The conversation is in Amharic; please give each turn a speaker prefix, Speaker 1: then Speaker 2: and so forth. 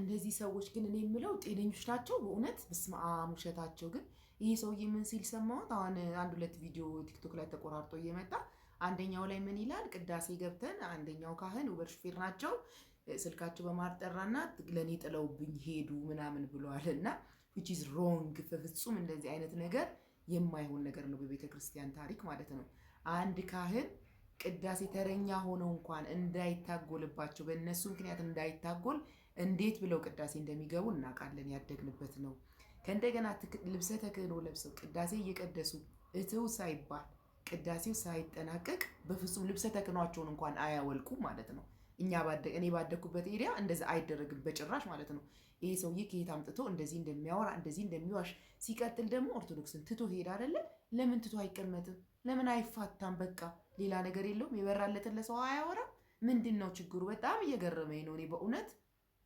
Speaker 1: እንደዚህ ሰዎች ግን እኔ የምለው ጤነኞች ናቸው በእውነት? በስመ አብ ውሸታቸው ግን። ይሄ ሰውዬ ምን ሲል ሰማሁት? አሁን አንድ ሁለት ቪዲዮ ቲክቶክ ላይ ተቆራርጦ እየመጣ አንደኛው ላይ ምን ይላል? ቅዳሴ ገብተን አንደኛው ካህን ኡበር ሹፌር ናቸው ስልካቸው በማርጠራና ለኔ ጥለውብኝ ሄዱ ምናምን ብለዋል። እና which is wrong በፍጹም እንደዚህ አይነት ነገር የማይሆን ነገር ነው በቤተ ክርስቲያን ታሪክ ማለት ነው። አንድ ካህን ቅዳሴ ተረኛ ሆነው እንኳን እንዳይታጎልባቸው በእነሱ ምክንያት እንዳይታጎል እንዴት ብለው ቅዳሴ እንደሚገቡ እናውቃለን፣ ያደግንበት ነው። ከእንደገና ልብሰ ተክህኖ ለብሰው ቅዳሴ እየቀደሱ እትው ሳይባል ቅዳሴው ሳይጠናቀቅ በፍጹም ልብሰ ተክህኗቸውን እንኳን አያወልቁም ማለት ነው። እኔ ባደኩበት ኤሪያ እንደዛ አይደረግም በጭራሽ ማለት ነው። ይሄ ሰውዬ ከየት አምጥቶ እንደዚህ እንደሚያወራ እንደዚህ እንደሚዋሽ። ሲቀጥል ደግሞ ኦርቶዶክስን ትቶ ሄድ አይደለ? ለምን ትቶ አይቀመጥም? ለምን አይፋታም? በቃ ሌላ ነገር የለውም? የበራለትን ለሰው አያወራም? ምንድን ነው ችግሩ? በጣም እየገረመኝ ነው እኔ በእውነት